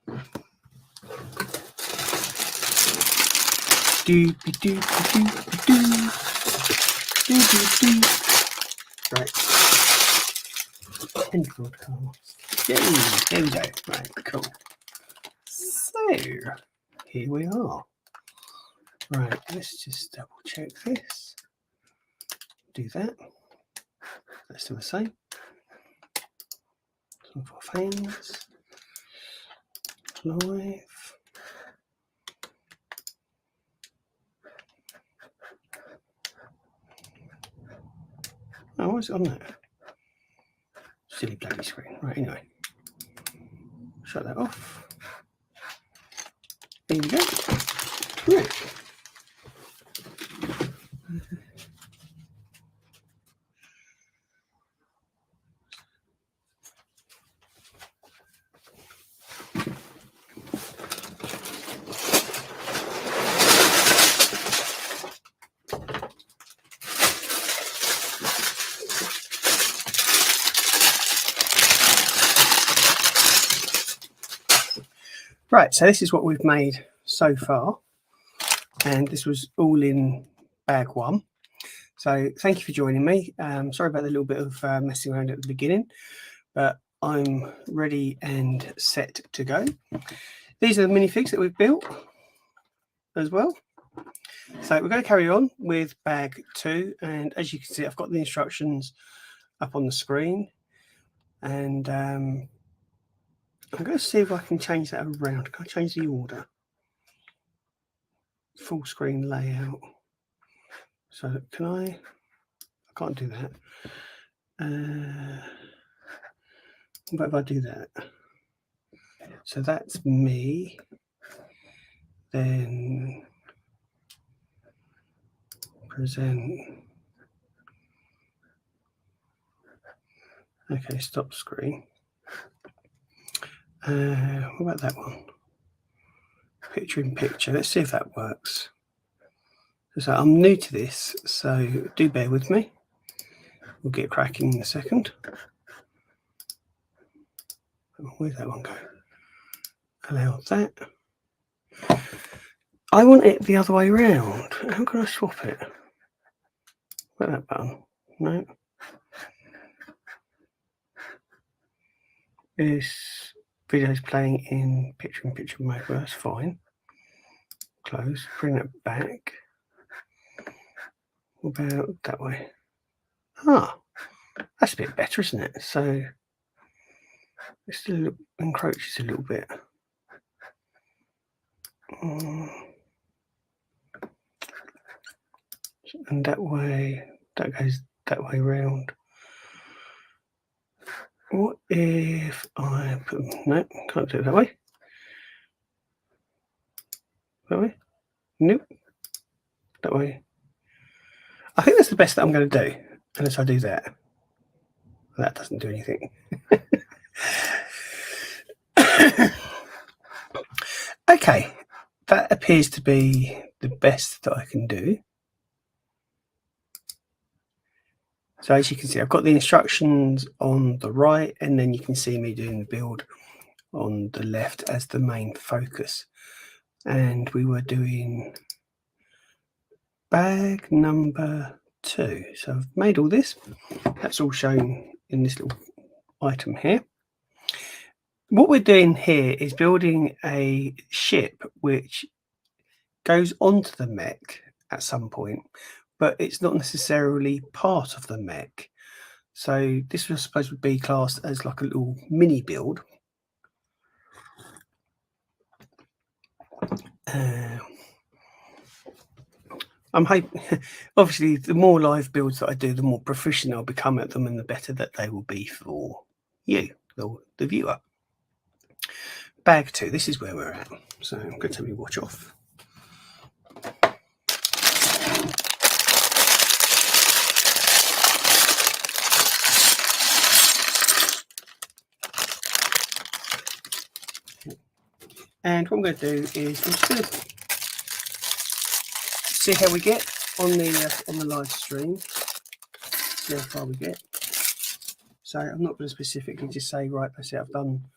Right. End broadcast. Yay, there we go. Right, cool. So here we are. Right, let's just double check this. Do that. Let's do the same. Some for fans. Live. Oh, what's it on there? Silly bloody screen. Right, anyway. Shut that off. There you go. Right. Right, so this is what we've made so far, and this was all in bag one. So thank you for joining me. Sorry about the little bit of messing around at the beginning, but I'm ready and set to go. These are the minifigs that we've built as well. So we're going to carry on with bag two, and as you can see, I've got the instructions up on the screen, and I'm going to see if I can change that around. Can I change the order? Full screen layout. So can I can't do that. What if I do that? So that's me. Then present. Okay, stop screen. What about that one? Picture in picture. Let's see if that works. So I'm new to this, so do bear with me. We'll get cracking in a second. Where'd that one go? Allow that. I want it the other way around. How can I swap it? Where's that button? No. This video's playing in picture mode. Well, that's fine. Close. Bring that back. What about that way? Ah, that's a bit better, isn't it? So it still encroaches a little bit. And that way, that goes that way round. What if I put, no, can't do it that way. That way? Nope. That way. I think that's the best that I'm going to do, unless I do that. That doesn't do anything. Okay, that appears to be the best that I can do. So as you can see, I've got the instructions on the right, and then you can see me doing the build on the left as the main focus. And we were doing bag number 2. So I've made all this. That's all shown in this little item here. What we're doing here is building a ship which goes onto the mech at some point, but it's not necessarily part of the mech. So this was supposed to be classed as like a little mini build. I'm hoping, obviously, the more live builds that I do, the more proficient I'll become at them, and the better that they will be for you, the viewer. Bag 2, this is where we're at. So I'm going to take my watch off. And what I'm going to do is I'm just going to see how we get on the live stream. See how far we get. So I'm not going to specifically just say, right, that's it, I've done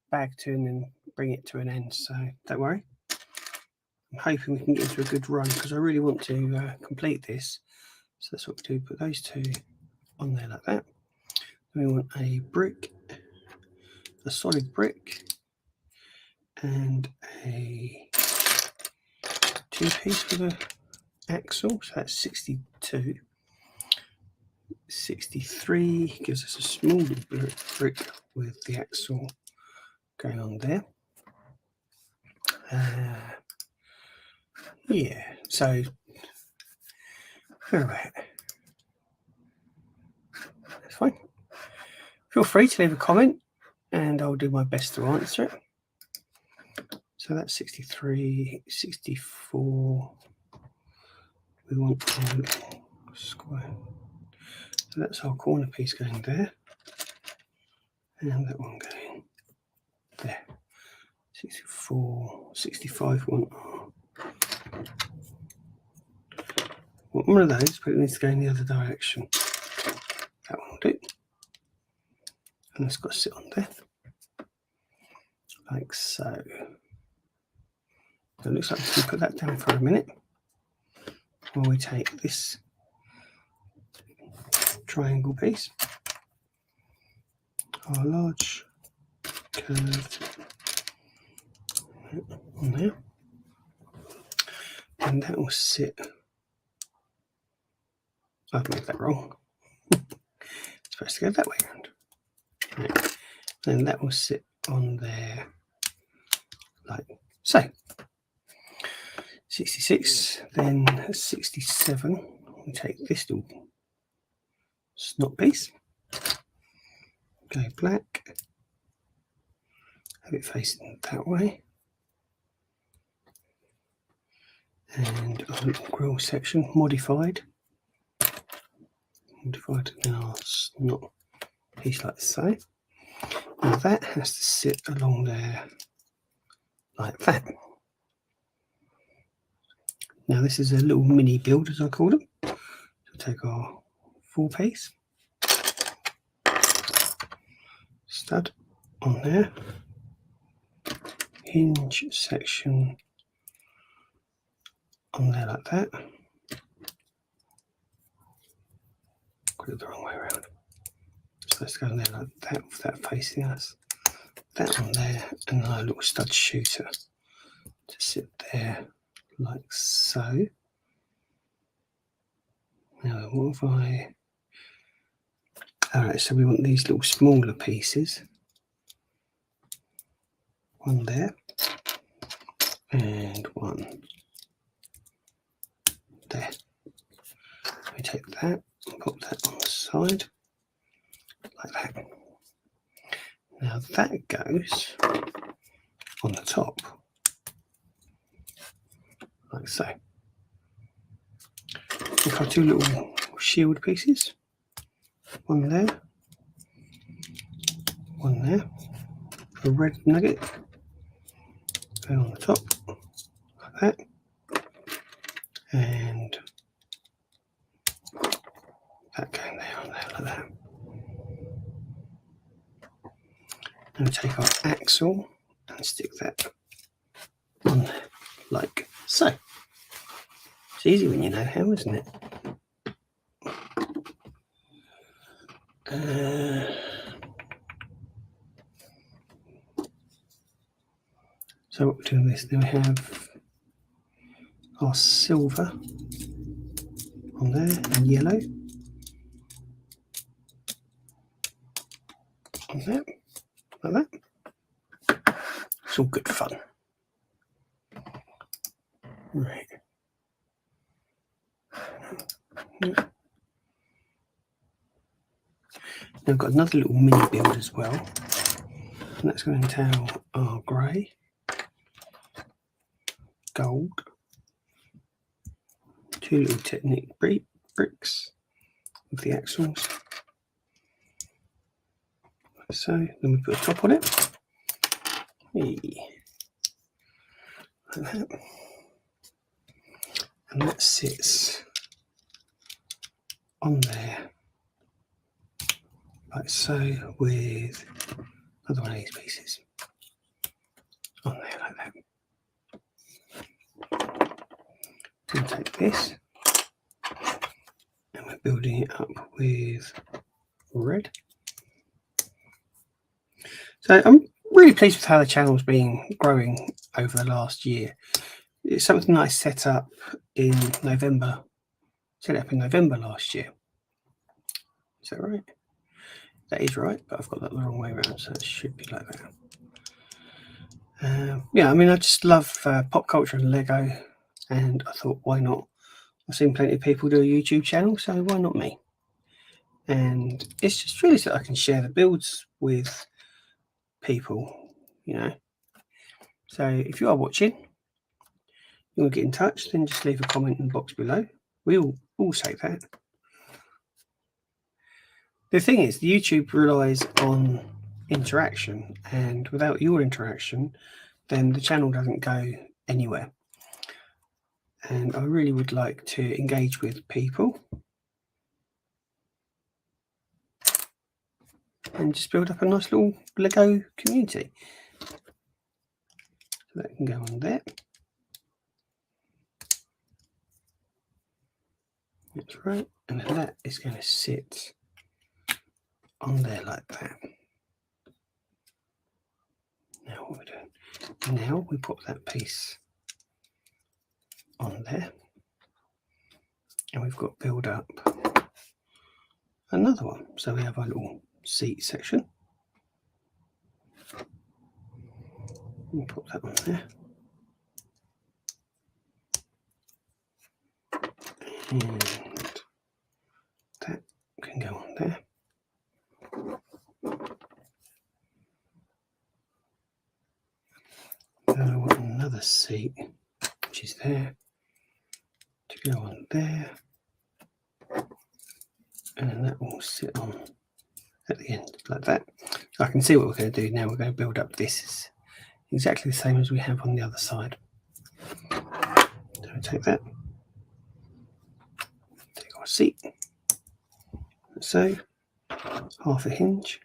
bag 2 and then bring it to an end, so don't worry. I'm hoping we can get into a good run because I really want to complete this. So that's what we do, put those two on there like that. Then we want a brick, a solid brick, and a 2-piece for the axle, so that's 62. 63 gives us a small brick with the axle going on there. Yeah, so that's fine. Feel free to leave a comment and I'll do my best to answer it. So that's 63, 64. We want a square. So that's our corner piece going there. And that one going there. 64, 65, want one of those, but it needs to go in the other direction. That one will do. And it's got to sit on there. Like so. So it looks like we can put that down for a minute. While we take this triangle piece, our large curved on there, and that will sit. I've made that wrong. It's supposed to go that way around. Right. And that will sit on there like so. 66, then 67. We take this little snot piece, go black, have it facing that way, and our little grill section modified in our snot piece like so. Now that has to sit along there like that. Now this is a little mini build, as I call them. So take our 4-piece stud on there, hinge section on there like that. Got it the wrong way around. So let's go in there like that with that facing us. That on there, and our little stud shooter to sit there like so. Now what have I? Alright, so we want these little smaller pieces. One there, and one there. We take that and put that on the side, like that. Now that goes on the top, like so. We've got 2 little shield pieces. One there, one there. A red nugget going on the top, like that. And that going there on there like that. And we take our axle and stick that on there like so. It's easy when you know how, isn't it? So what we're doing this, then we have our silver on there and yellow on there, like that. It's all good fun. Right. Now I've got another little mini build as well, and that's going to entail our grey, gold, 2 little Technic bricks with the axles, like so. Then we put a top on it, like that, and that sits on there like so with another one of these pieces. on there like that. We'll take this and we're building it up with red. So I'm really pleased with how the channel's been growing over the last year. It's something I set up in November. Set it up in November last year. Is that right? That is right, but I've got that the wrong way around, so it should be like that. Yeah, I mean, I just love pop culture and Lego, and I thought, why not? I've seen plenty of people do a YouTube channel, so why not me? And it's just really so I can share the builds with people, you know. So if you are watching, you want to get in touch, then just leave a comment in the box below. We'll all say that. The thing is, YouTube relies on interaction, and without your interaction, then the channel doesn't go anywhere. And I really would like to engage with people and just build up a nice little Lego community. So that can go on there. That's right. And then that is going to sit on there like that. Now what we're doing, now we put that piece on there, and we've got build up another one. So we have our little seat section. We'll put that on there. And that can go on there. Then I want another seat, which is there, to go on there. And then that will sit on at the end like that. So I can see what we're going to do now. We're going to build up this exactly the same as we have on the other side. So we take that, take our seat, so half a hinge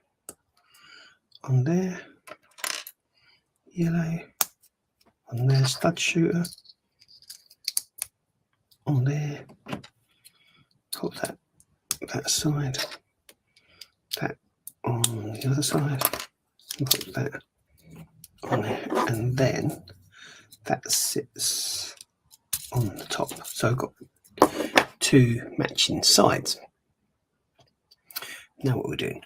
on there, yellow on there, stud shooter on there, put that side, that on the other side, and put that on there, and then that sits on the top. So I've got two matching sides. Now what we're doing,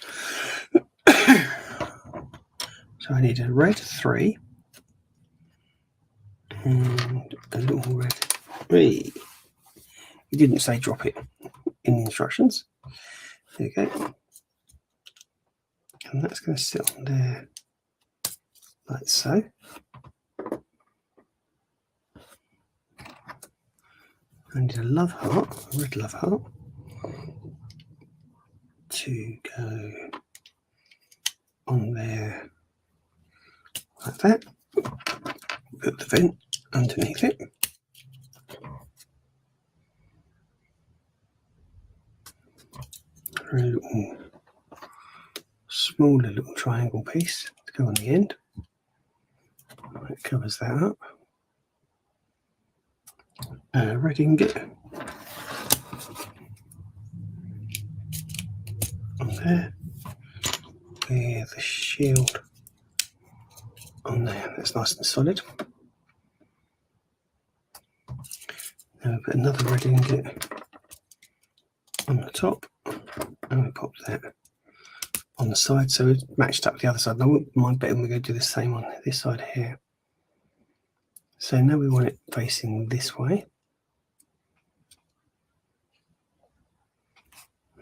so I need a red 3 and a little red 3. You didn't say drop it in the instructions. There you go. And that's going to sit on there like so. I need a love heart, a red love heart, to go on there like that. Put the vent underneath it. A little smaller little triangle piece to go on the end. It covers that up. Red ingot on there with a shield on there. That's nice and solid. Now we put another red ingot on the top, and we pop that on the side so it's matched up the other side. And I wouldn't mind betting we're going to do the same on this side here. So now we want it facing this way.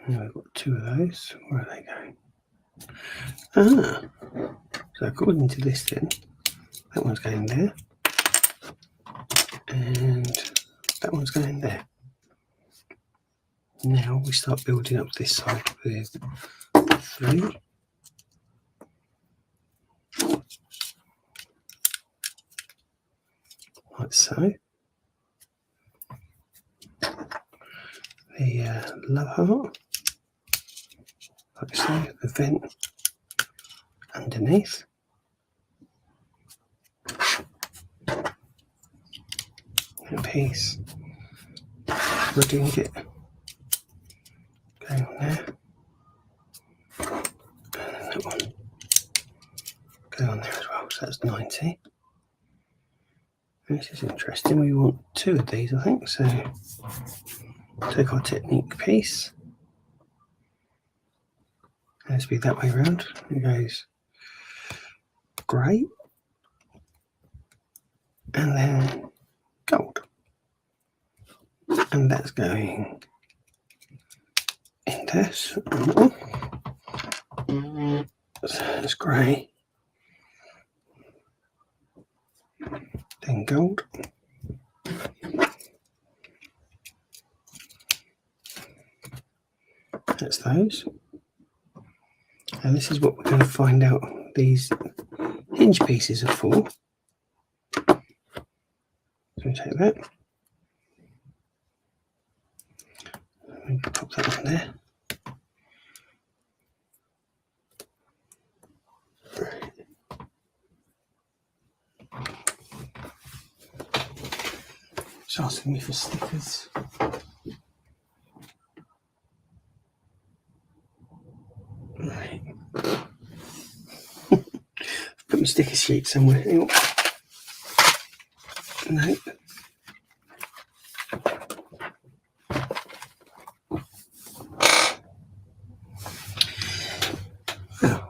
Now we've got two of those. Where are they going? So according to this then, that one's going there, and that one's going there. Now we start building up this side with 3. Like so. The love heart, like so, the vent underneath. that piece, ridding it, going on there, and then that one go on there as well, so that's 90. This is interesting, we want 2 of these I think, so take our technique piece, has to be that way around, it goes grey, and then gold, and that's going in there, so that's grey, then gold, that's those, and this is what we're going to find out these hinge pieces are for. So we take that, we pop that on there, it's asking me for stickers. Right. Put my sticker sheet somewhere. Hang on. No. Oh.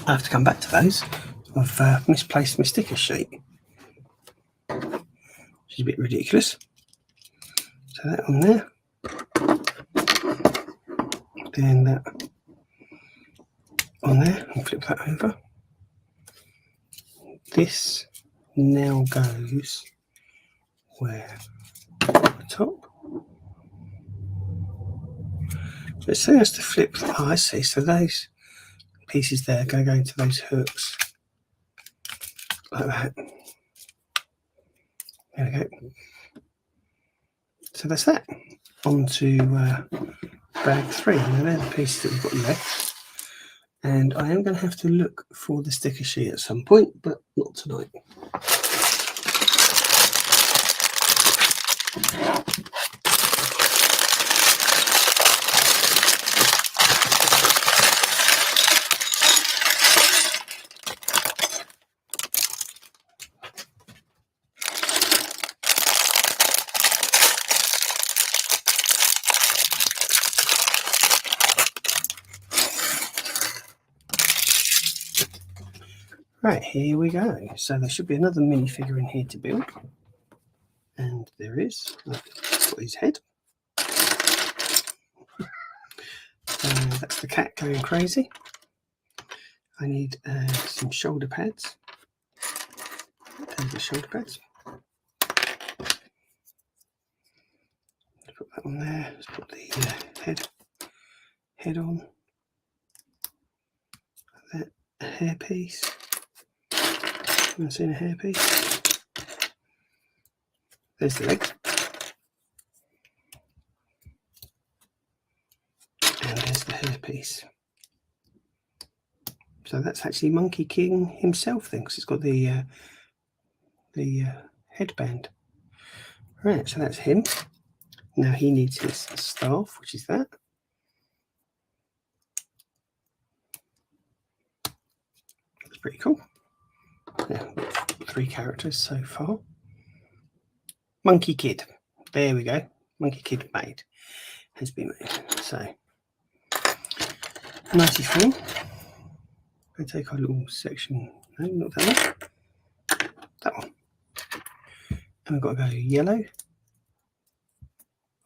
I have to come back to those. I've misplaced my sticker sheet, which is a bit ridiculous. So that on there, then that on there, and flip that over. This now goes where? The top. So it's saying us to flip. Oh, I see. So those pieces there are going to go into those hooks like that. There we go. So that's that. On to bag 3. Now they're the pieces that we've got left. And I am going to have to look for the sticker sheet at some point, but not tonight. Right, here we go. So there should be another minifigure in here to build. And there is. That's got his head. That's the cat going crazy. I need some shoulder pads. There's the shoulder pads. Put that on there. Let's put the head on. That hairpiece. I've seen a hairpiece. There's the legs. And there's the hairpiece. So that's actually Monkey King himself then, because it's got the headband. Right, so that's him. Now he needs his staff, which is that. That's pretty cool. Yeah, 3 characters so far. Monkey Kid. There we go. Monkey Kid made. Has been made. So 94. We take our little section. No, not that one. That one. And we've got to go yellow.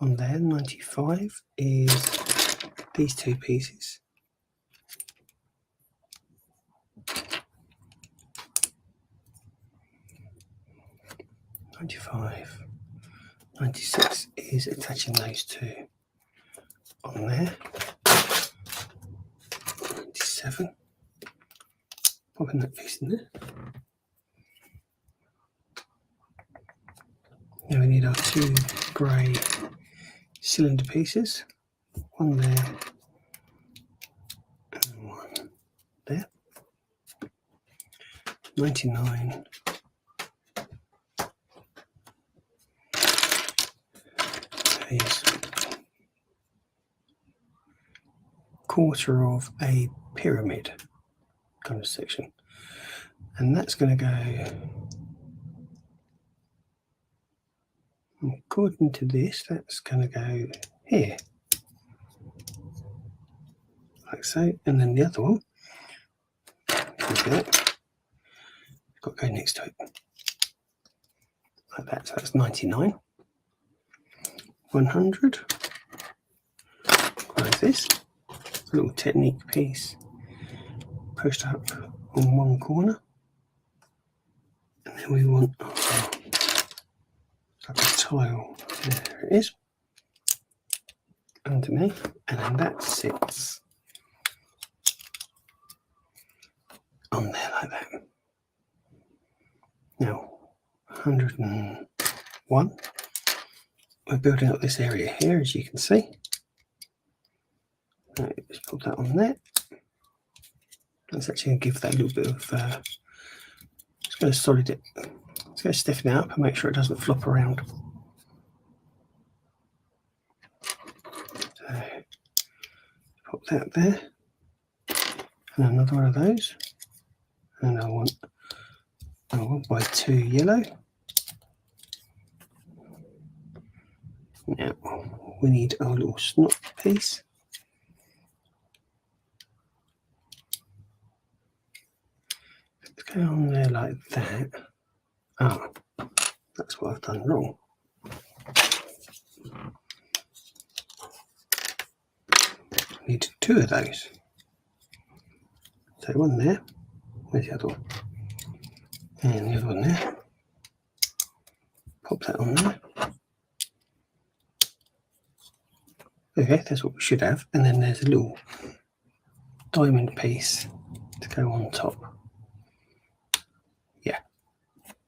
On there, 95 is these 2 pieces. 95, 96 is attaching those 2 on there. 97, popping that piece in there. Now we need our 2 grey cylinder pieces, one there and one there. 99. Is quarter of a pyramid kind of section, and that's going to go, according to this, that's going to go here, like so, and then the other one, got to go next to it, like that. So that's 99. 100. Like this, a little technique piece pushed up on one corner, and then we want like a tile. There it is, underneath, and then that sits on there like that. Now, 101. We're building up this area here, as you can see. Right, just put that on there. Let's actually give that a little bit of, just going to solid it, it's going to stiffen it up and make sure it doesn't flop around. So, put that there, and another one of those, and I want 1x2 yellow. Now we need our little snot piece. Let's go on there like that. Ah, that's what I've done wrong. Need 2 of those. So one there. Where's the other one? And the other one there. Pop that on there. Okay, that's what we should have. And then there's a little diamond piece to go on top. Yeah,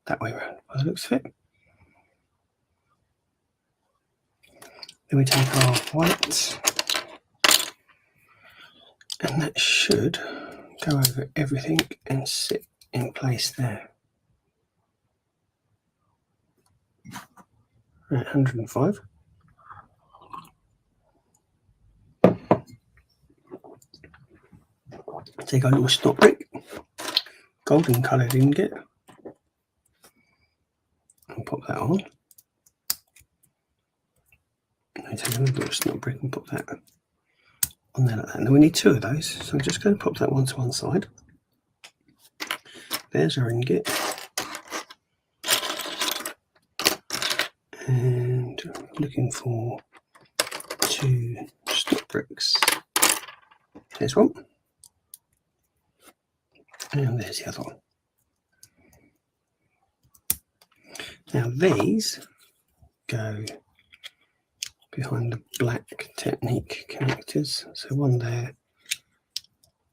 that way around, by the looks of it. Then we take our white, and that should go over everything and sit in place there. Right, 105. Take our little snot brick, golden coloured ingot, and pop that on. And take another little snot brick and pop that on there like that. And then we need 2 of those, so I'm just going to pop that one to one side. There's our ingot. And looking for 2 snot bricks. There's one. And there's the other one. Now these go behind the black technique connectors. So one there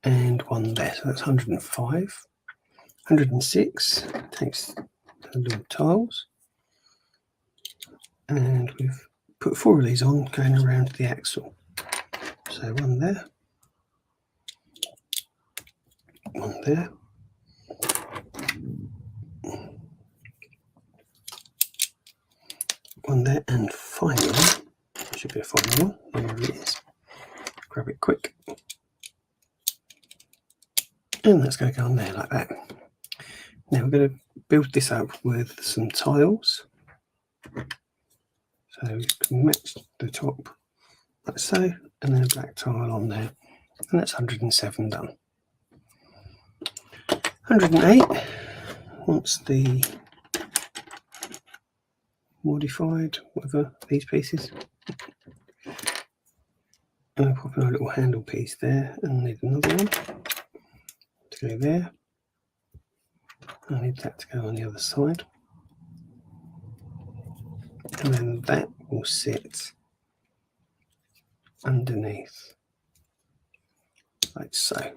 and one there. So that's 105. 106 takes the little tiles. And we've put 4 of these on going around the axle. So one there. One there, one there, and finally, should be a final one, there it is. Grab it quick, and that's going to go on there like that. Now we're going to build this up with some tiles, so we can match the top like so, and then a black tile on there, and that's 107 done. 108, once the modified, whatever, these pieces. And I'll pop in a little handle piece there, and need another one to go there. I need that to go on the other side. And then that will sit underneath, like so.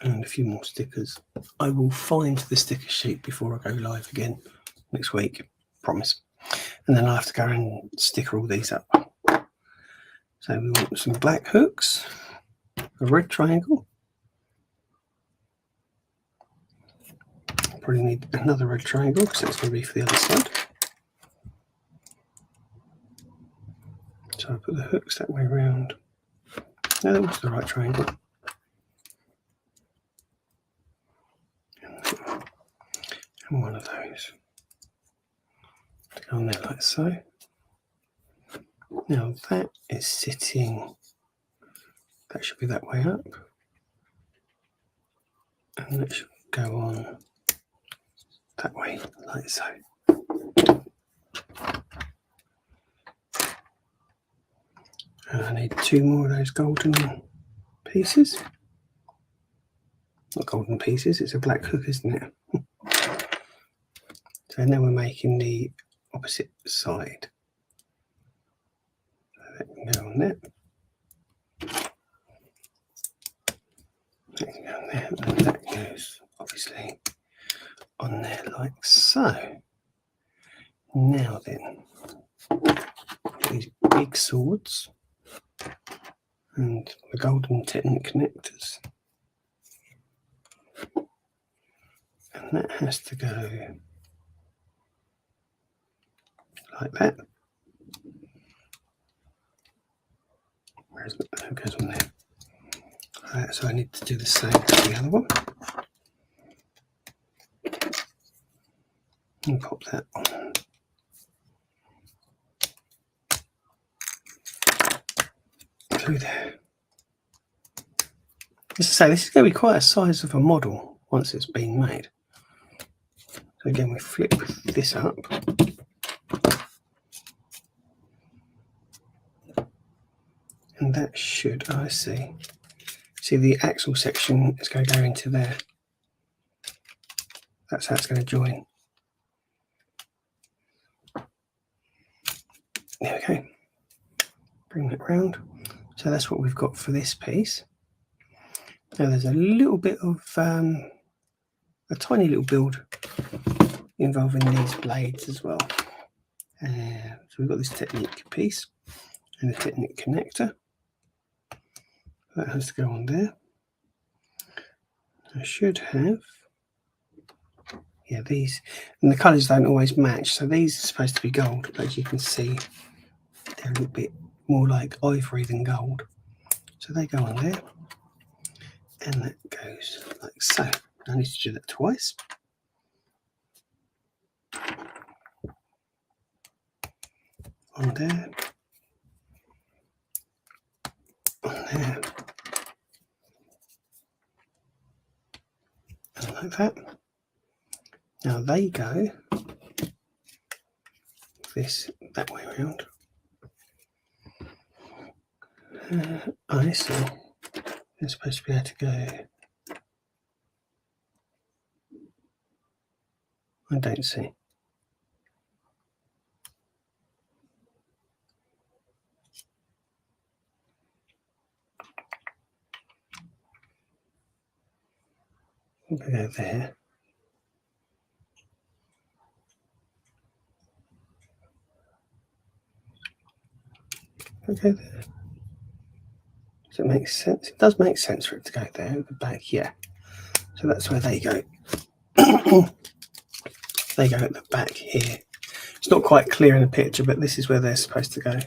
And a few more stickers. I will find the sticker sheet before I go live again next week, promise. And then I'll have to go and sticker all these up. So we want some black hooks, a red triangle, probably need another red triangle because that's going to be for the other side. So I put the hooks that way around. No, that was the right triangle. And one of those to go on there like so. Now that is sitting, that should be that way up. And that should go on that way like so. And I need 2 more of those golden pieces. Not golden pieces, it's a black hook, isn't it? So now we're making the opposite side. So that can go on there. That can go on there, and that goes obviously on there like so. Now then, these big swords and the golden Technic connectors. And that has to go like that. Where's it? That goes on there. Right, so I need to do the same to the other one. And pop that on. Through there. As I say, this is going to be quite a size of a model once it's been made. So again, we flip this up. And that should, oh, I see. See, the axle section is going to go into there. That's how it's going to join. There we go. Bring that round. So that's what we've got for this piece. Now there's a little bit of, a tiny little build involving these blades as well. So we've got this Technic piece and the Technic connector. That has to go on there. I should have, yeah, these, and the colours don't always match, so these are supposed to be gold, but as you can see, they're a little bit more like ivory than gold. So they go on there, and that goes like so. I need to do that twice. On there, on there, and like that. Now they go this that way around. I see. They're supposed to be able to go. I don't see. We'll go there. Okay, there. Does it make sense? It does make sense for it to go there at the back, yeah. So that's where they go. They go at the back here. It's not quite clear in the picture, but this is where they're supposed to go.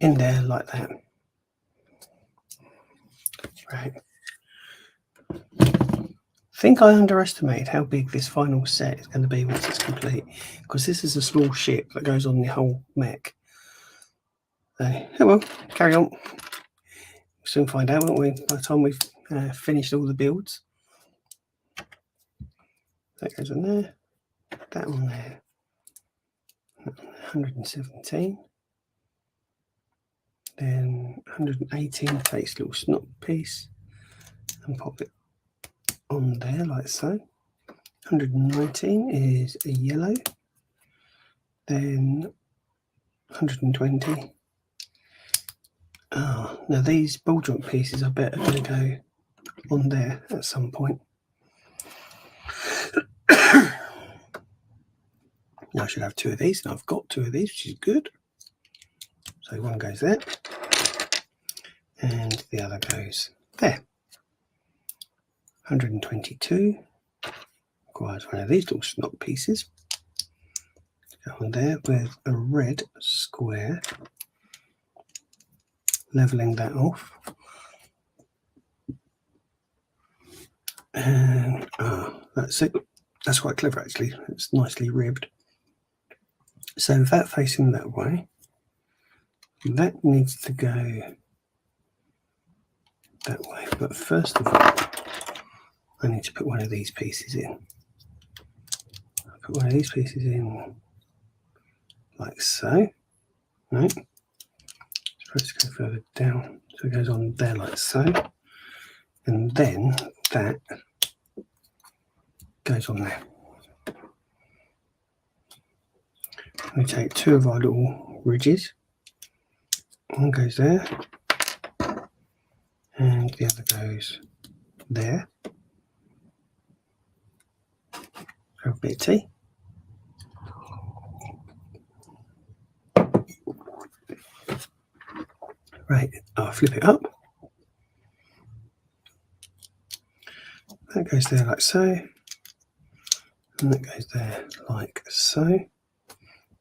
In there like that. Right. I think I underestimated how big this final set is going to be once it's complete, because this is a small ship that goes on the whole mech. So, oh well, carry on. We'll soon find out, won't we, by the time we've finished all the builds. That goes on there, that on there, 117. Then 118 takes a little snot piece and pop it on there like so. 119 is a yellow. Then 120. Now these ball joint pieces I bet are going to go on there at some point. Now I should have 2 of these, and I've got 2 of these, which is good. So one goes there, and the other goes there. 122. Requires one of these little snot pieces. Go on there with a red square, levelling that off. And that's it. That's quite clever actually. It's nicely ribbed. So with that facing that way, that needs to go that way. But first of all, I need to put one of these pieces in. I'll put one of these pieces in like so. Right. Supposed to go further down. So it goes on there like so. And then that goes on there. We take two of our little ridges. One goes there. And the other goes there. Grab a bit of tea. Right, I'll flip it up. That goes there like so. And that goes there like so.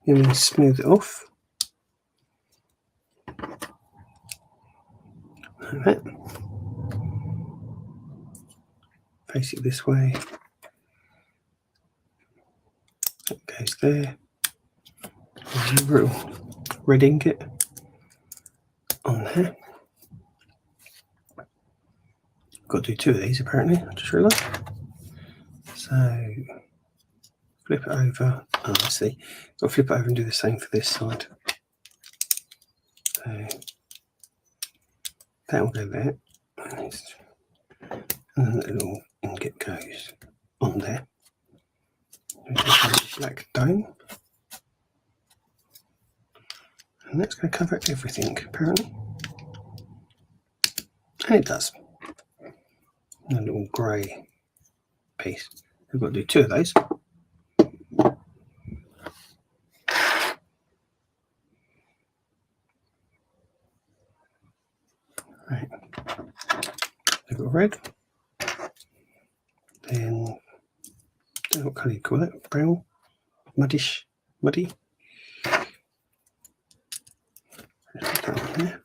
Then we smooth it off. Like that. Face it this way. That goes there. There's a little red ingot on there. Got to do two of these apparently, I just realised. So flip it over. Oh, I see. Got to flip it over and do the same for this side. So that will go there. And then the little ingot goes on there. There's a black dome. And that's going to cover everything, apparently. And it does. And a little grey piece. We've got to do two of those. Right. We've got red. Then, I don't know what colour you call it. Brown? Muddish? Muddy? Put that on there.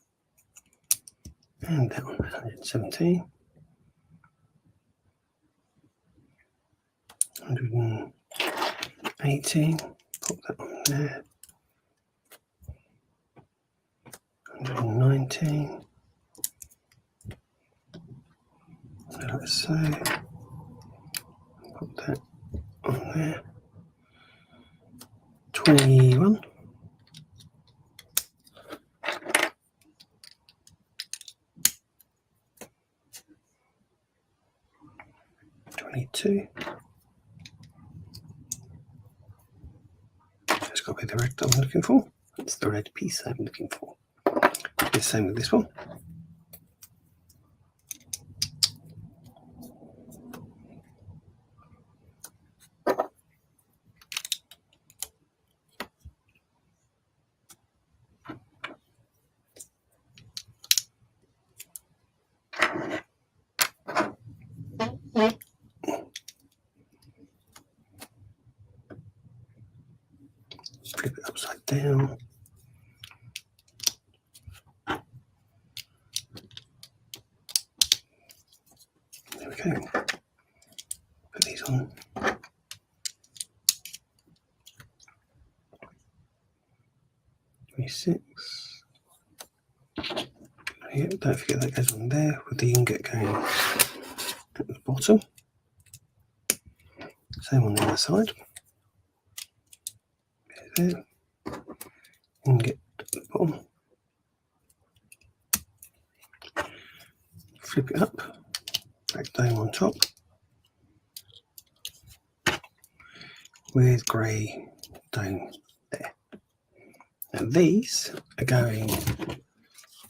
And that one, 117. 118. Pop that on there. 119. Like so. Pop that on there. 21. 22. It's got to be the red I'm looking for. It's the red piece I'm looking for. The same with this one. Flip it upside down. There we go. Put these on. Six. Yep, don't forget that goes on there with the ingot going at the bottom. Same on the other side. There. Ingot at the bottom. Flip it up. Black dome on top. With grey dome there. Now these are going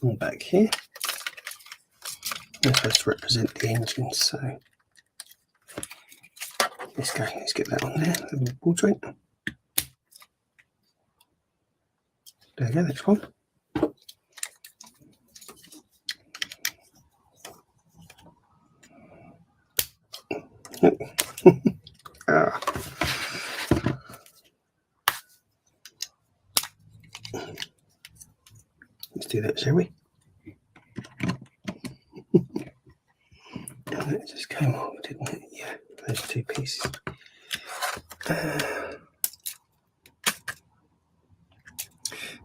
on back here. They're supposed to represent the engine, so let's get that on there, the little ball joint. There we go, that's one. Let's do that, shall we? That just came off, didn't it? Yeah, those two pieces.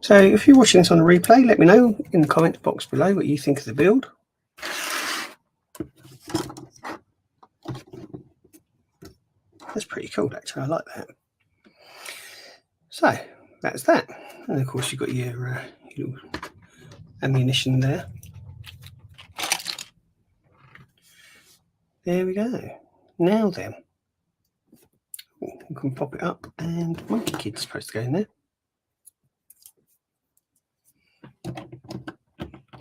So if you're watching this on a replay, let me know in the comments box below what you think of the build. That's pretty cool, actually. I like that. So that's that. And of course, you've got your little ammunition there. There we go. Now then, you can pop it up, and Monkey Kid's supposed to go in there.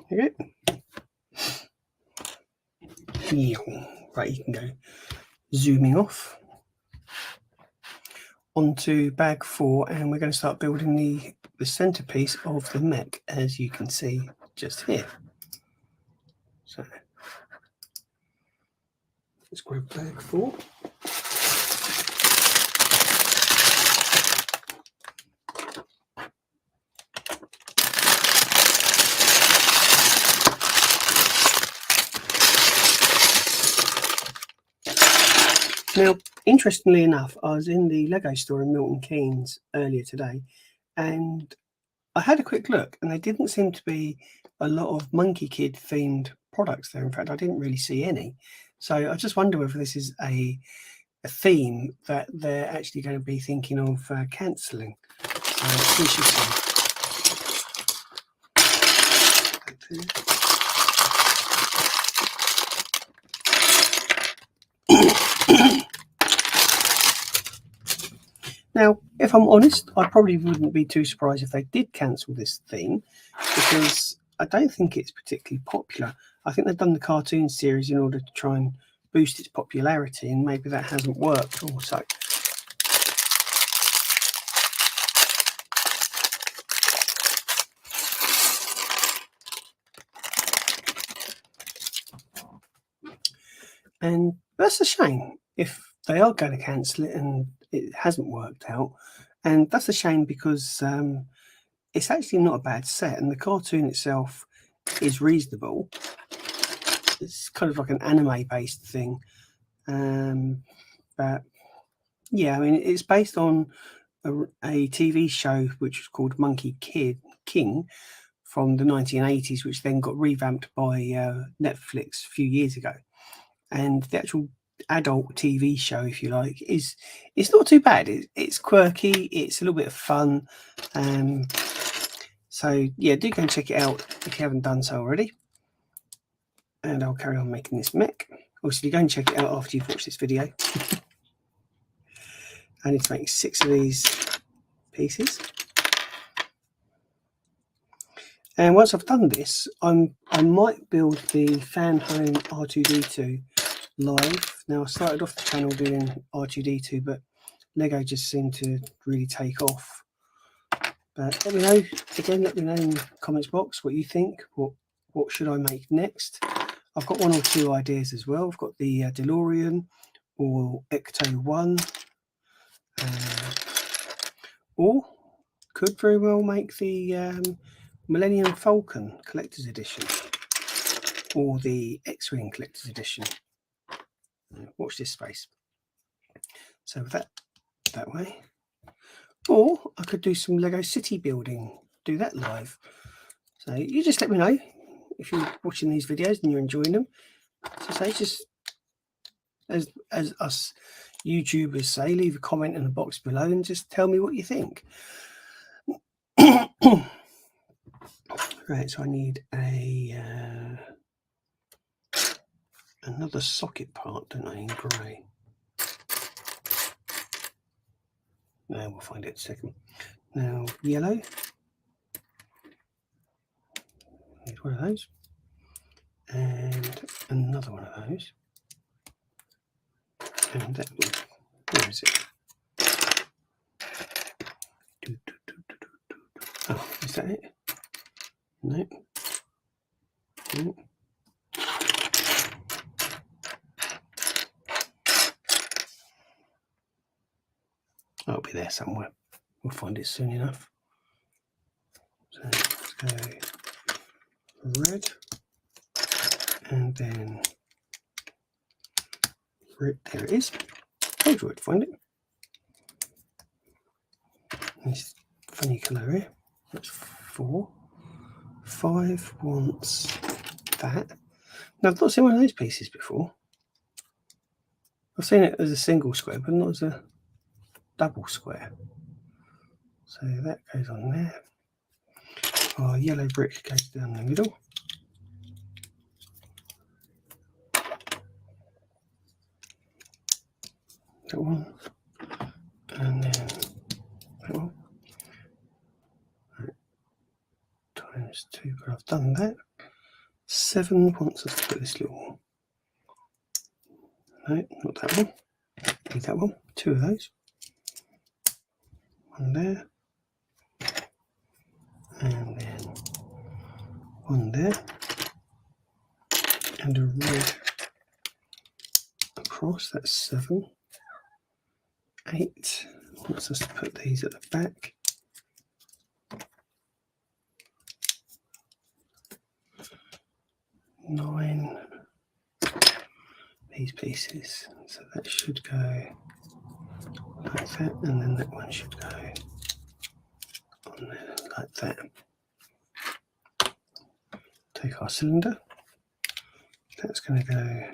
There you go. Right, you can go zooming off onto bag 4, and we're going to start building the centerpiece of the mech, as you can see just here. So let's grab bag 4. Now, interestingly enough, I was in the Lego store in Milton Keynes earlier today, and I had a quick look, and there didn't seem to be a lot of Monkey Kid themed products there. In fact, I didn't really see any. So I just wonder whether this is a theme that they're actually going to be thinking of cancelling. We shall see. Now, if I'm honest, I probably wouldn't be too surprised if they did cancel this theme, because I don't think it's particularly popular. I think they've done the cartoon series in order to try and boost its popularity, and maybe that hasn't worked also. And that's a shame if they are going to cancel it and it hasn't worked out. And that's a shame because it's actually not a bad set, and the cartoon itself is reasonable. It's kind of like an anime based thing. But yeah, I mean, it's based on a TV show which was called Monkey King from the 1980s, which then got revamped by Netflix a few years ago. And the actual adult TV show, if you like, it's not too bad. It's quirky. It's a little bit of fun. So yeah, do go and check it out if you haven't done so already. And I'll carry on making this mech. Also, you go and check it out after you've watched this video. I need to make 6 of these pieces. And once I've done this, I might build the fan home R2D2 live. Now, I started off the channel doing R2D2, but Lego just seemed to really take off. But let me know, again, let me know in the comments box what you think. What should I make next? I've got 1 or 2 ideas as well. I've got the DeLorean or Ecto 1. Or could very well make the Millennium Falcon Collector's Edition or the X-Wing Collector's Edition. Watch this space. So with that way. Or I could do some Lego city building, do that live. So you just let me know if you're watching these videos and you're enjoying them. So say, just as us YouTubers say, leave a comment in the box below and just tell me what you think. Right, so I need another socket part, don't I, in grey. No, we'll find it in a second. Now, yellow. Need 1 of those. And another 1 of those. And that one. Where is it? Oh, is that it? No. No. That'll be there somewhere. We'll find it soon enough. So let's go red, and then red. There it is. Told you where to find it. This funny colour here. That's 4. 5 wants that. Now I've not seen one of those pieces before. I've seen it as a single square, but not as a double square. So that goes on there. Our yellow brick goes down the middle. That one. And then that one. Right. Times 2, but I've done that. 7 wants us to put this little. No, not that one. Need that one. 2 of those. One there. And then one there. And a red across. That's 7. 8 wants us to put these at the back. 9, these pieces, so that should go like that, and then that one should go on there like that. Take our cylinder, that's going to go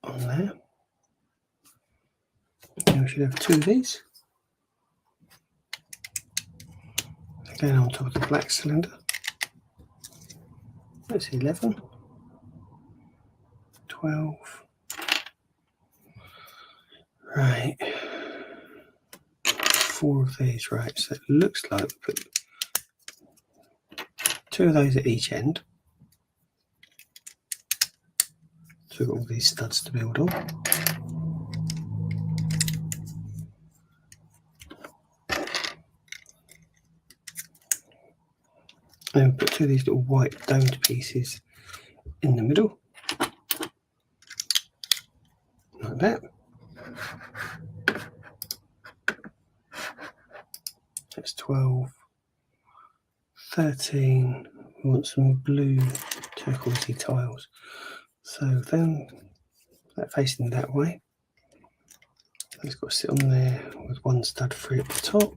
on there, and we should have 2 of these again on top of the black cylinder. That's 11, 12, right, 4 of these, right, so it looks like we put 2 of those at each end, so we've got all these studs to build on. And put 2 of these little white domed pieces in the middle, like that. That's 12, 13. We want some blue turquoisey tiles. So then that facing that way. It's got to sit on there with 1 stud free at the top.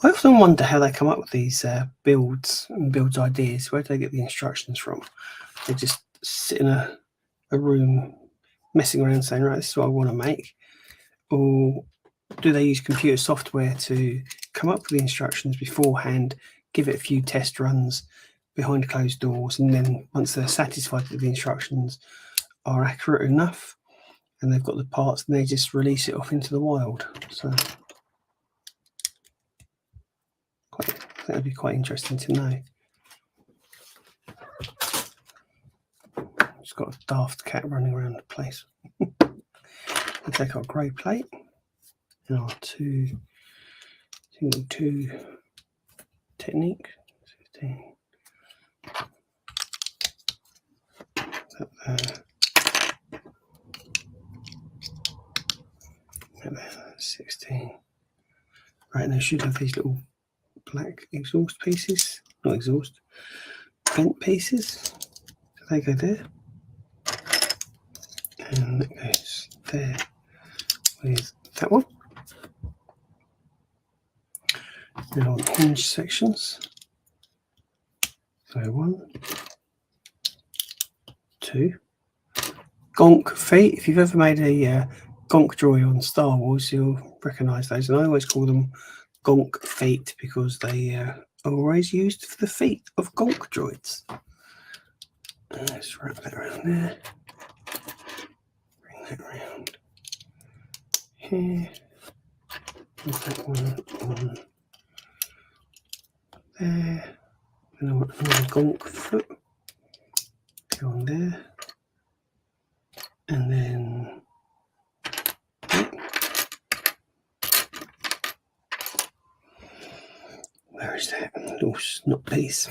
I often wonder how they come up with these builds ideas. Where do they get the instructions from? They just sit in a room messing around saying, right, this is what I want to make. Or do they use computer software to come up with the instructions beforehand, give it a few test runs behind closed doors, and then once they're satisfied that the instructions are accurate enough and they've got the parts, and they just release it off into the wild. So I think that'd be quite interesting to know. Just got a daft cat running around the place. We'll take our grey plate and our single two technique. 15. That there. 16. Right, and they should have these little black exhaust pieces, not exhaust, vent pieces. So they go there, and that goes there with that one. Now on hinge sections, so 1, 2. Gonk feet. If you've ever made a gonk drawing on Star Wars, you'll recognise those, and I always call them gonk feet because they are always used for the feet of gonk droids. Let's wrap that around there. Bring that around here. Put that one on there. And I want another gonk foot. Go on there. And then where is that little snot piece?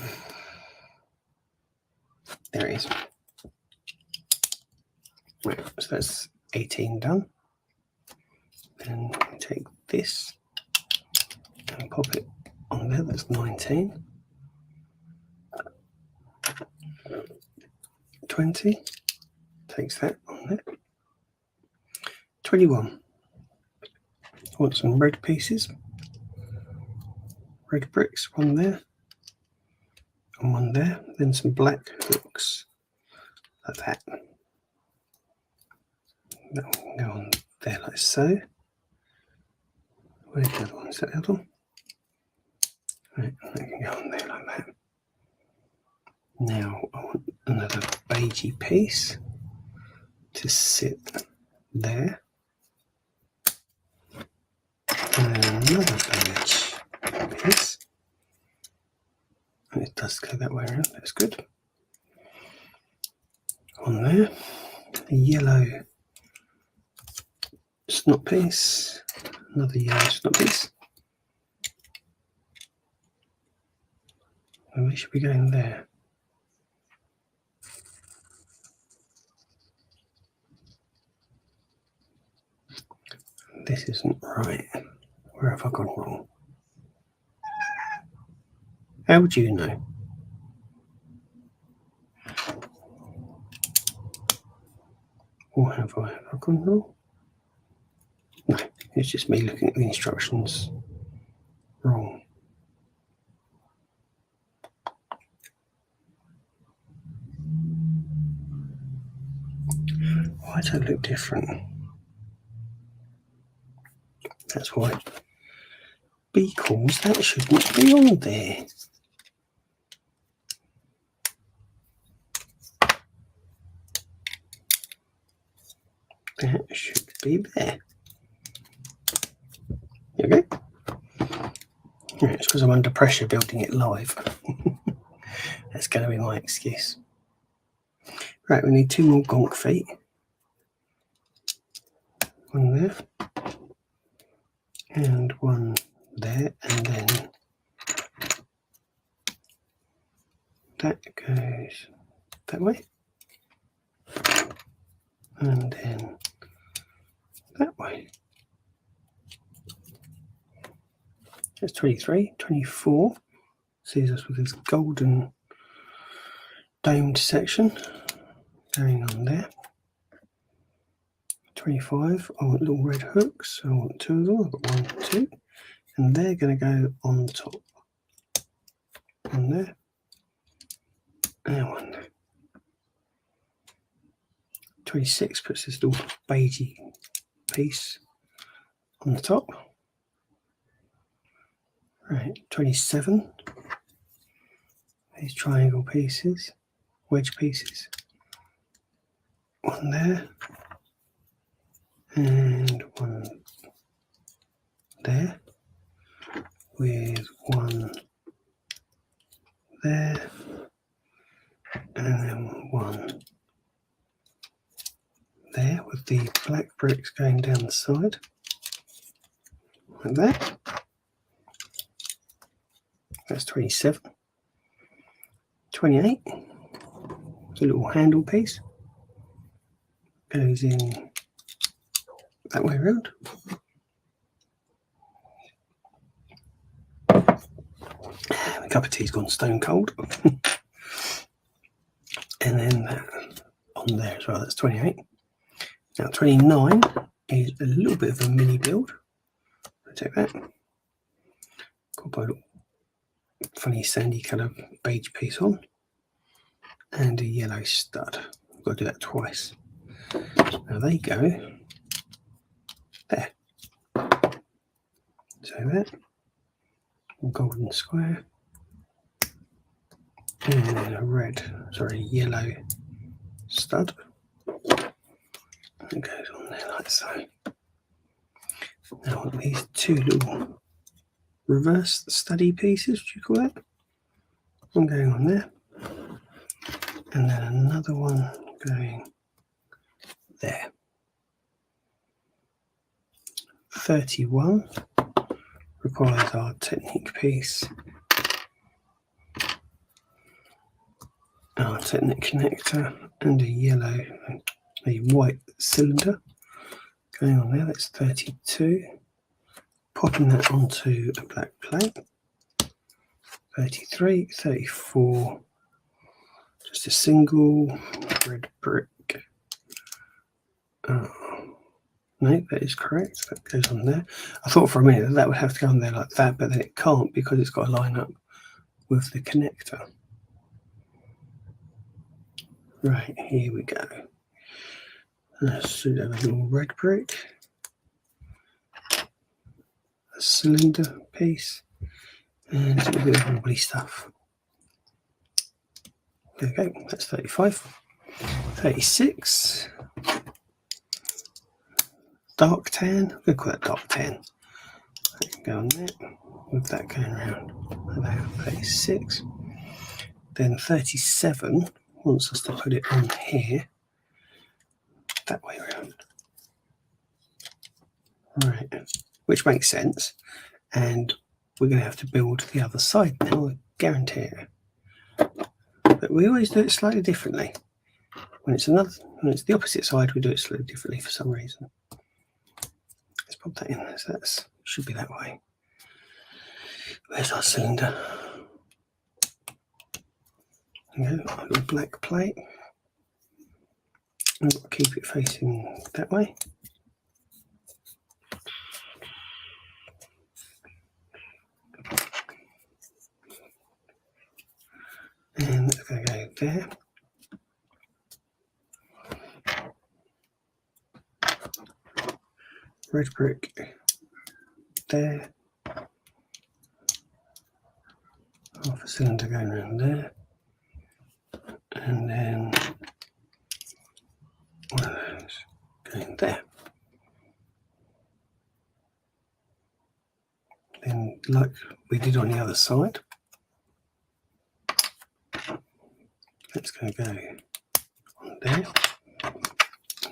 There it is. Right, so that's 18 done. Then take this and pop it on there. That's 19. 20. Takes that on there. 21. I want some red pieces. Red bricks, one there and one there. Then some black hooks like that. That one can go on there like so. Where's the other one? Is that the other one? Right, that can go on there like that. Now I want another beigey piece to sit there. And then another beige piece. And it does go that way around, that's good. On there. A yellow snot piece. Another yellow snot piece. And we should be going there. This isn't right. Where have I gone wrong? How would you know? Or have I gone wrong? No, it's just me looking at the instructions wrong. Why does it look different? That's why. Because that shouldn't be on there. That should be there. There we go. Yeah, it's because I'm under pressure building it live. That's going to be my excuse. Right, we need 2 more gonk feet. One there. And one there. And then that goes that way. And then that way. That's 23, 24. Sees us with this golden domed section going on there. 25, I want little red hooks. I want 2 of them. I've got 1, 2. And they're going to go on the top. One there. And one there. 26 puts this little beigey piece on the top. Right, 27. These triangle pieces, wedge pieces. One there. And one there. With one there. And then one there with the black bricks going down the side. Like that. That's 27. 28. It's a little handle piece. Goes in that way around. My cup of tea's gone stone cold. And then that on there as well, that's 28. Now 29 is a little bit of a mini build. I'll take that. Got my little funny sandy colour beige piece on. And a yellow stud. I've got to do that twice. Now they go there. So that. Golden square. And then a yellow stud. And it goes on there like so. Now on these 2 little reverse study pieces, what do you call that? One going on there. And then another one going there. 31 requires our Technique piece, our Technique connector, and a yellow a white cylinder going on there. That's 32. Popping that onto a black plate. 33, 34. Just a single red brick. Oh, no, that is correct. That goes on there. I thought for a minute that would have to go on there like that, but then it can't because it's got to line up with the connector. Right, here we go. Let's do a little red brick. A cylinder piece. And a bit of wobbly stuff. There we go. That's 35. 36. Dark tan. I'm going to call that dark tan. That can go on there. With that going around. About 36. Then 37 wants us to put it on here. That way around. Right. Which makes sense. And we're going to have to build the other side now. I guarantee it. But we always do it slightly differently. When it's the opposite side, we do it slightly differently for some reason. Let's pop that in there. So that should be that way. Where's our cylinder? There we go. I've got a black plate. I've got to keep it facing that way. And that's going to go there. Red brick there. Half a cylinder going around there. And then one of those going there. Then, like we did on the other side, that's going to go on there.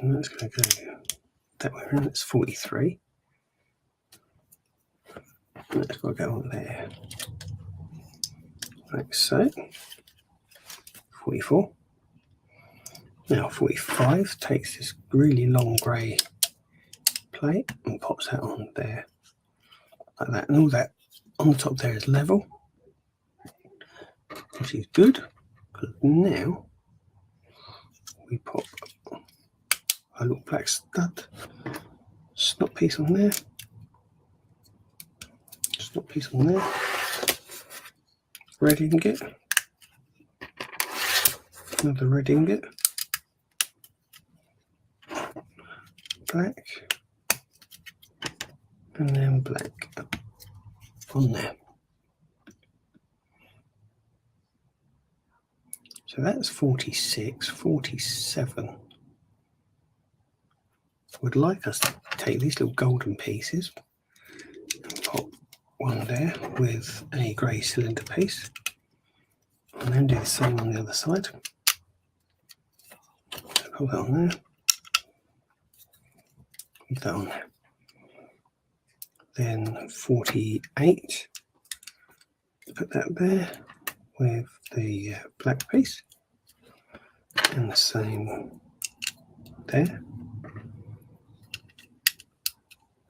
And that's going to go that way around. It's 43. And that's got to go on there. Like so. 44. Now 45 takes this really long grey plate and pops that on there. Like that. And all that on the top there is level. Which is good. Because now we pop a little black stud snot piece on there. Snot piece on there. Red ingot. Another red ingot. Black. And then black on there. So that's 46, 47. Would like us to take these little golden pieces and pop one there with a grey cylinder piece, and then do the same on the other side. Put that on there. Put that on there. Then 48. Put that there with the black piece, and the same there.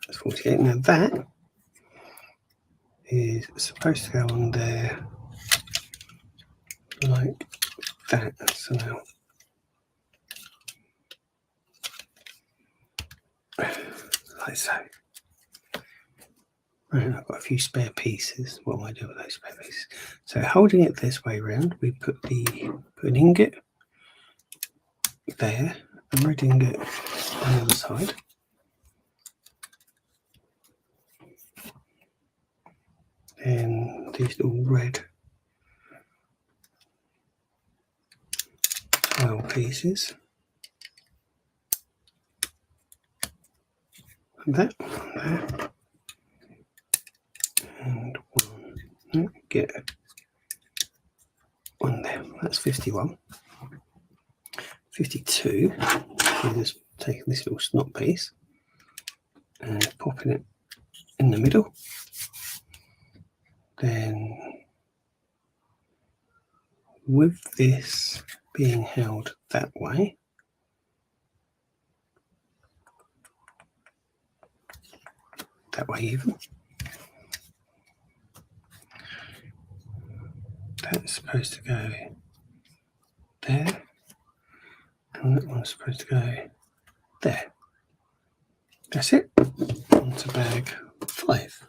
That's 48. Now that is supposed to go on there like that. So now, like so. Right, I've got a few spare pieces. What am I doing with those spare pieces? So holding it this way round, we put an ingot there, a red ingot on the other side. And these little red tile pieces. And that one there. And one. Get one there. That's 51. 52. So just taking this little snot piece and popping it in the middle. Then with this being held that way, that way even. That's supposed to go there, and that one's supposed to go there. That's it. On to bag 5.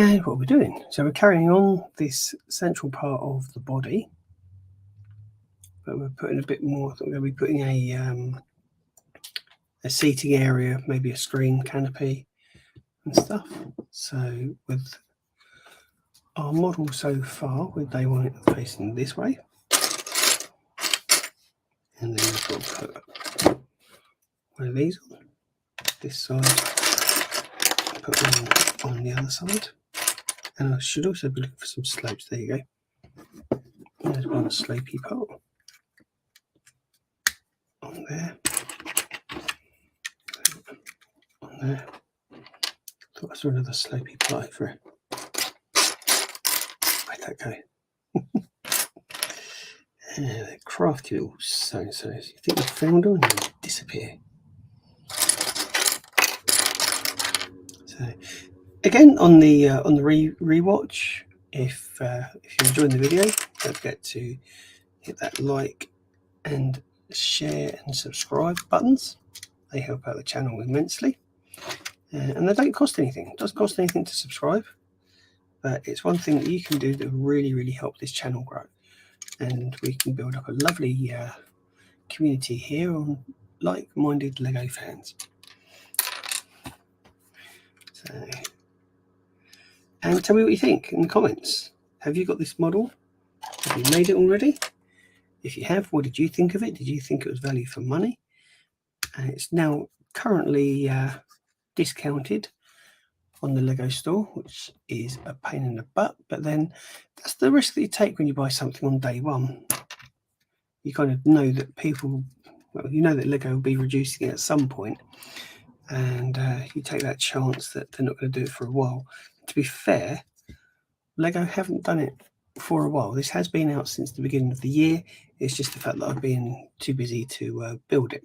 And what we're doing, so we're carrying on this central part of the body, but we're putting a bit more. I think we're going to be putting a seating area, maybe a screen canopy and stuff. So with our model so far, they want it facing this way, and then we've got to put one of these on this side, put one on the other side. And I should also be looking for some slopes. There you go. There's one slopey part on there. On there. Thought I saw another slopey part over it. Where'd that go? They're crafty little so-and-sos. You think you found them and they disappear. So again, on the rewatch, if you're enjoying the video, don't forget to hit that like and share and subscribe buttons. They help out the channel immensely, and they don't cost anything. It doesn't cost anything to subscribe, but it's one thing that you can do that really help this channel grow, and we can build up a lovely community here on like-minded Lego fans. So, and tell me what you think in the comments. Have you got this model? Have you made it already? If you have, what did you think of it? Did you think it was value for money? And it's now currently discounted on the Lego store, which is a pain in the butt, but then that's the risk that you take when you buy something on day one. You kind of know that people, well, you know that Lego will be reducing it at some point, and you take that chance that they're not going to do it for a while. To be fair, Lego haven't done it for a while. This has been out since the beginning of the year. It's just the fact that I've been too busy to build it.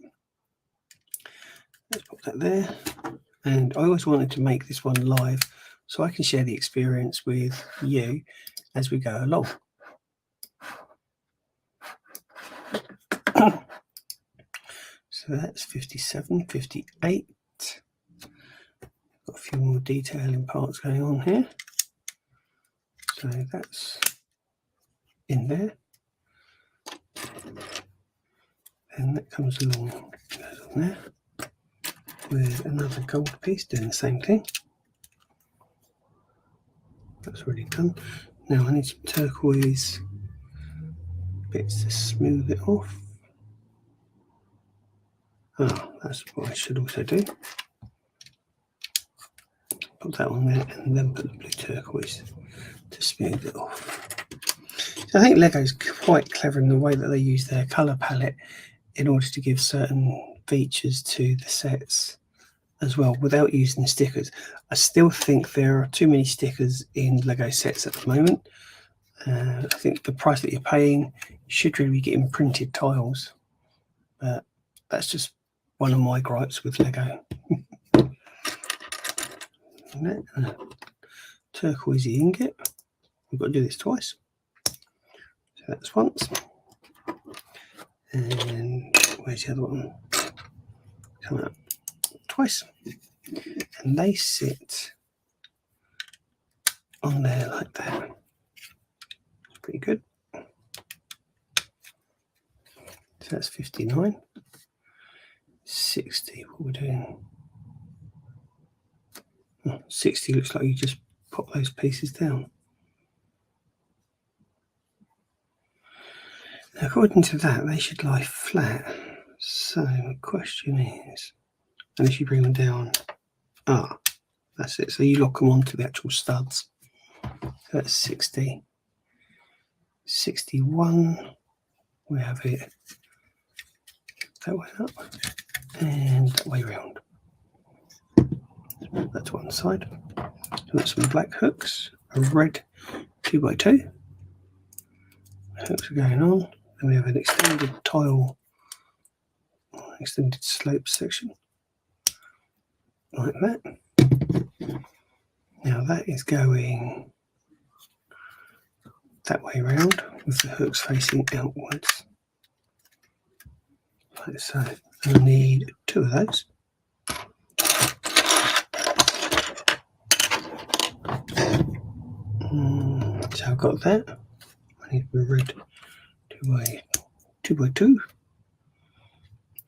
Let's put that there. And I always wanted to make this one live so I can share the experience with you as we go along. So that's 57, 58. Got a few more detailing parts going on here. So that's in there. And that comes along, goes on there, with another gold piece doing the same thing. That's already done. Now I need some turquoise bits to smooth it off. Oh, that's what I should also do. Put that on there and then put the blue turquoise to smooth it off. So I think Lego's quite clever in the way that they use their colour palette in order to give certain features to the sets as well without using stickers. I still think there are too many stickers in Lego sets at the moment. I think the price that you're paying, you should really be getting printed tiles. But that's just one of my gripes with Lego. Turquoisey ingot. We've got to do this twice. So that's once. And where's the other one? Come out twice. And they sit on there like that. Pretty good. So that's 59. 60, what we're doing. 60 looks like you just pop those pieces down. Now, according to that, they should lie flat. So the question is, unless you bring them down, that's it. So you lock them onto the actual studs. So that's 60, 61. We have it that way up and that way round. That's one side. So that's some black hooks, a red 2x2. Hooks are going on. Then we have an extended tile, extended slope section, like that. Now that is going that way round with the hooks facing outwards, like so. And I need 2 of those. So I've got that. I need the red 2x2,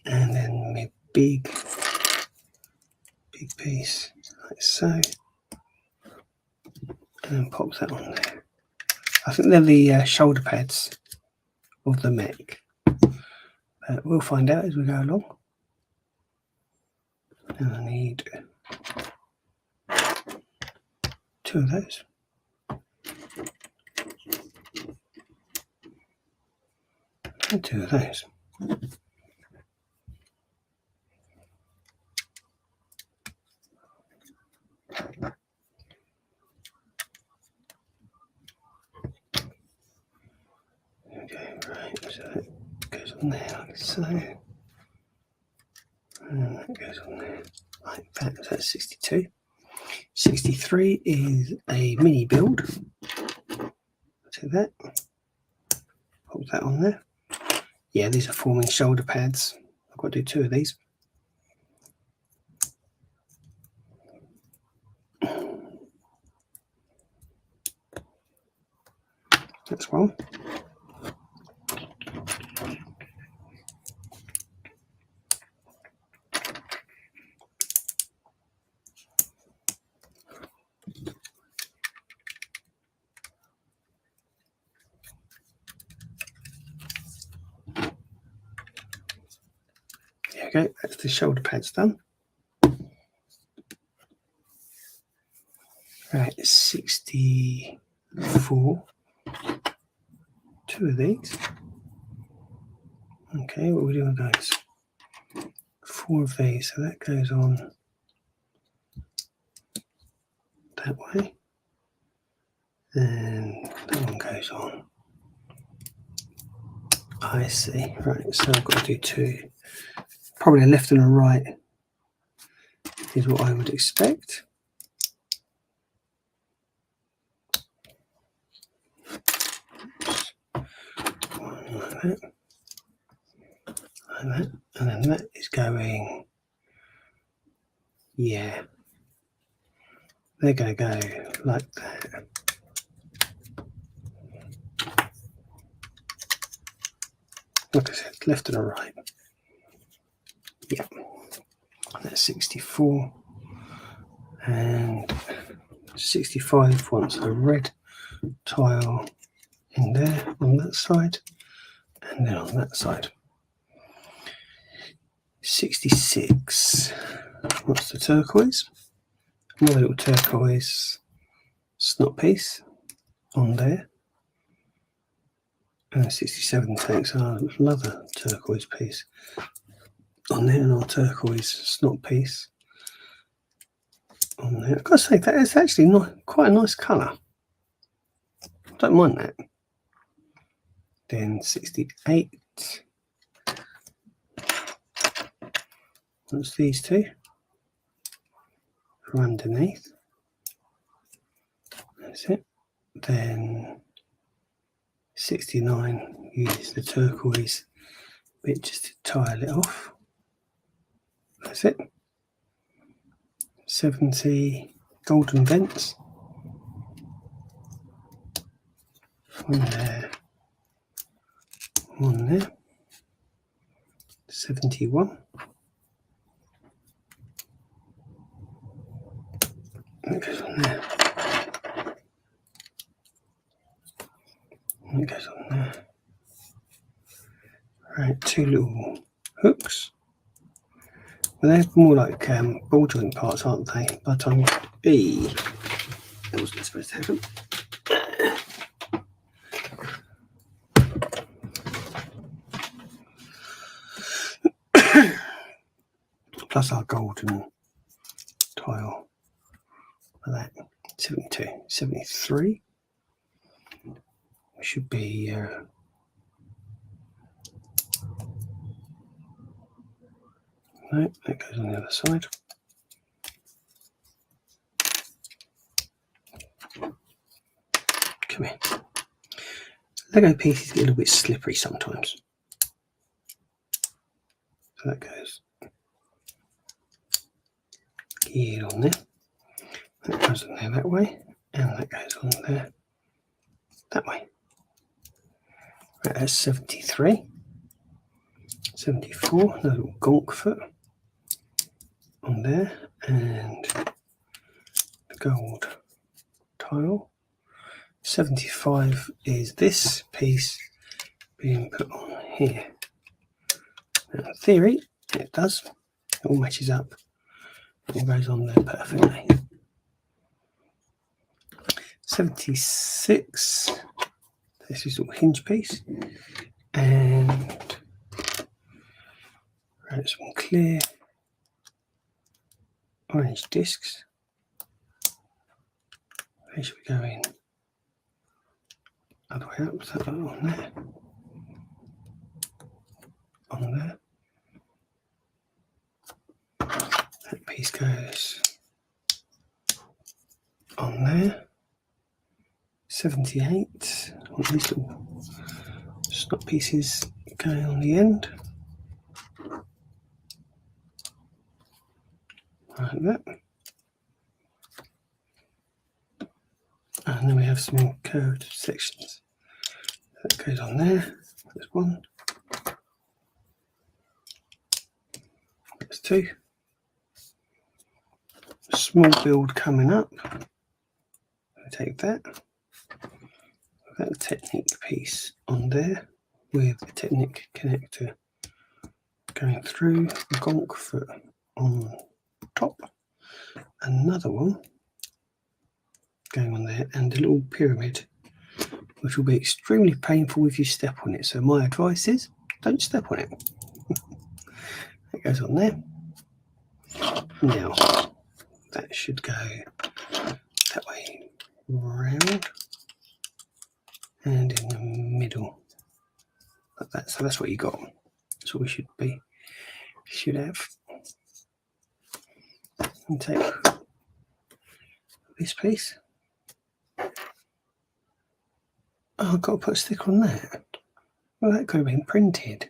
and then my big piece like so, and then pop that on there. I think they're the shoulder pads of the mech, but we'll find out as we go along. And I need 2 of those. And 2 of those. Okay, right, so that goes on there like so. And that goes on there like that. So that's 62. 63 is a mini build. Take that. Pop that on there. Yeah, these are forming shoulder pads. I've got to do 2 of these. That's one. There we go, that's the shoulder pads done. Right, 64. 2 of these. Okay, what are we doing with those? 4 of these, so that goes on that way. And that one goes on. I see. Right, so I've got to do 2. Probably a left and a right is what I would expect. One like that. Like that. And then that is going, yeah. They're going to go like that. Like I said, left and a right. Yeah. That's 64. And 65 wants a red tile in there on that side. And then on that side. 66 wants the turquoise. Another little turquoise snot piece on there. And 67 takes another turquoise piece on there, and our turquoise snot piece on there. I've got to say, that is actually not quite a nice colour. Don't mind that. Then 68. What's these 2 for underneath? That's it. Then 69, use the turquoise bit just to tile it off. That's it. 70, golden vents. One there. One there. 71. That goes on there. That goes on there. Right, 2 little hooks. Well, they're more like ball joint parts, aren't they? By the time that wasn't supposed to happen. Plus our golden tile for that. 72, 73. Should be no, that goes on the other side. Come here. Lego pieces get a little bit slippery sometimes. So that goes geared on there. That goes on there that way, and that goes on there that way. Right, that's 73. 74, another little gonk foot on there, and the gold tile. 75 is this piece being put on here. Now, in theory, it does. It all matches up. It all goes on there perfectly. 76. This is a little hinge piece, and some clear orange discs. Where should we go in? Other way up, so on there. On there. That piece goes on there. 78. All these little snot pieces going on the end. Like that. And then we have some curved sections. That goes on there. There's one. There's two. Small build coming up. I take that. I've got the Technic piece on there with the Technic connector going through, the gonk foot on top, another one going on there, and a little pyramid which will be extremely painful if you step on it. So my advice is don't step on it. It goes on there. Now that should go that way round and in the middle like that. So that's what you got. That's what we should have. And take this piece. Oh, I've got to put a sticker on that. Well, that could have been printed.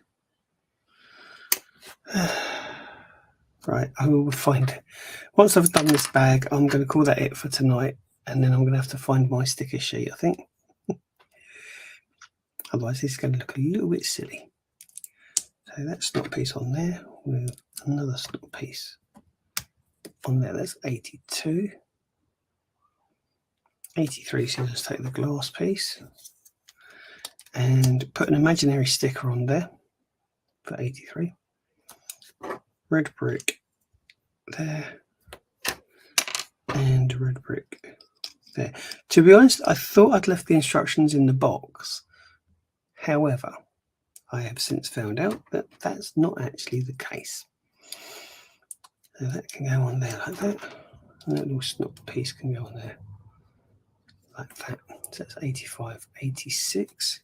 Right, I will find it. Once I've done this bag, I'm going to call that it for tonight, and then I'm going to have to find my sticker sheet, I think. Otherwise, this is going to look a little bit silly. So that snot piece on there with another snot piece on there. That's 82. 83, so let's take the glass piece and put an imaginary sticker on there for 83. Red brick there and red brick there. To be honest, I thought I'd left the instructions in the box. However, I have since found out that that's not actually the case. So that can go on there like that. And that little snot piece can go on there like that. So that's 85, 86.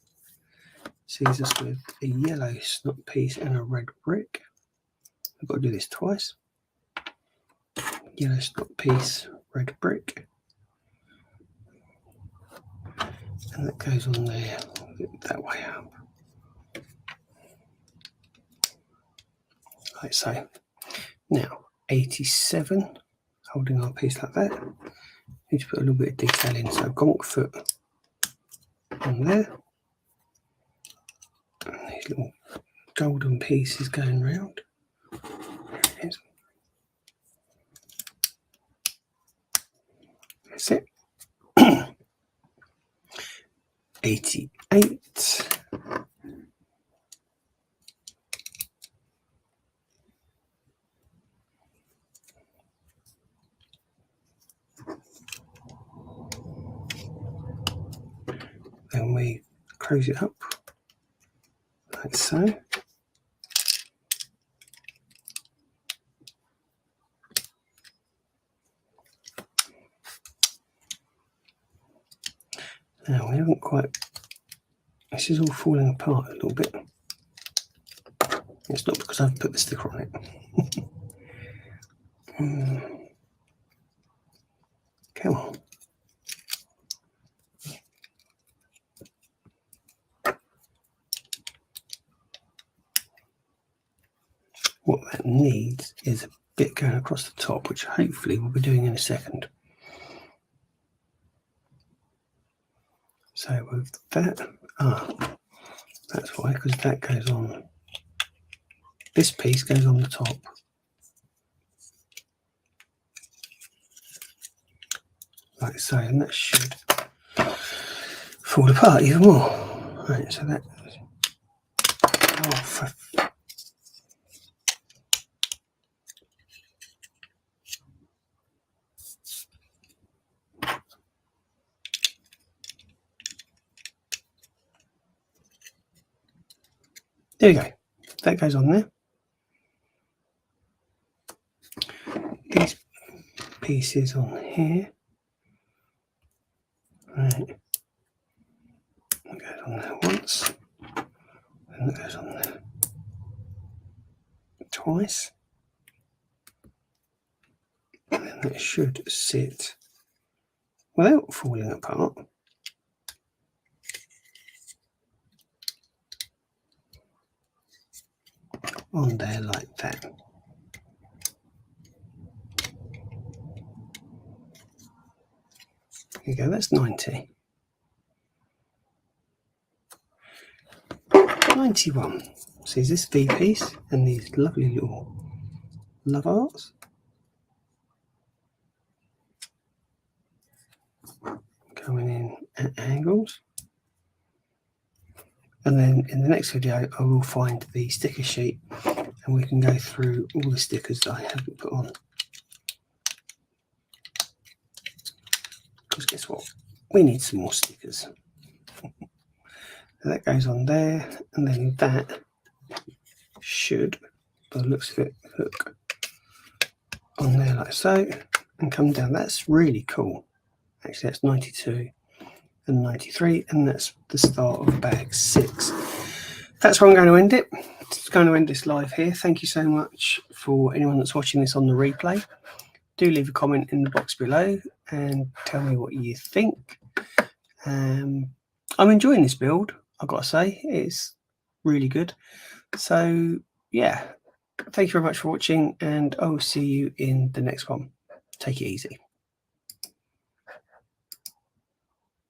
Sees us with a yellow snot piece and a red brick. I've got to do this twice. Yellow snot piece, red brick. And that goes on there that way up. Like so. Now, 87, holding our piece like that. Need to put a little bit of detail in. So gonk foot on there. And these little golden pieces going round. That's it. 88. and we close it up like so. Now we haven't quite, this is all falling apart a little bit. It's not because I've put the sticker on it. Come on. What that needs is a bit going across the top, which hopefully we'll be doing in a second. So with that, that's why, because that goes on, this piece goes on the top. Like so, and that should fall apart even more. Right, so that, there we go. That goes on there. These pieces on here. Right. That goes on there once. And that goes on there twice. And then that should sit without falling apart. On there like that. There you go, that's 90. 91. So is this V piece and these lovely little love arts. Going in at angles. And then in the next video I will find the sticker sheet and we can go through all the stickers that I haven't put on. Because guess what? We need some more stickers. So that goes on there, and then that should, by the looks of it, hook on there like so and come down. That's really cool. Actually, that's 92 and 93, and that's the start of bag 6. That's where I'm going to end it. It's going to end this live here. Thank you so much for anyone that's watching this on the replay. Do leave a comment in the box below and tell me what you think. I'm enjoying this build, I've got to say. It's really good. So yeah, thank you very much for watching, and I'll see you in the next one. Take it easy.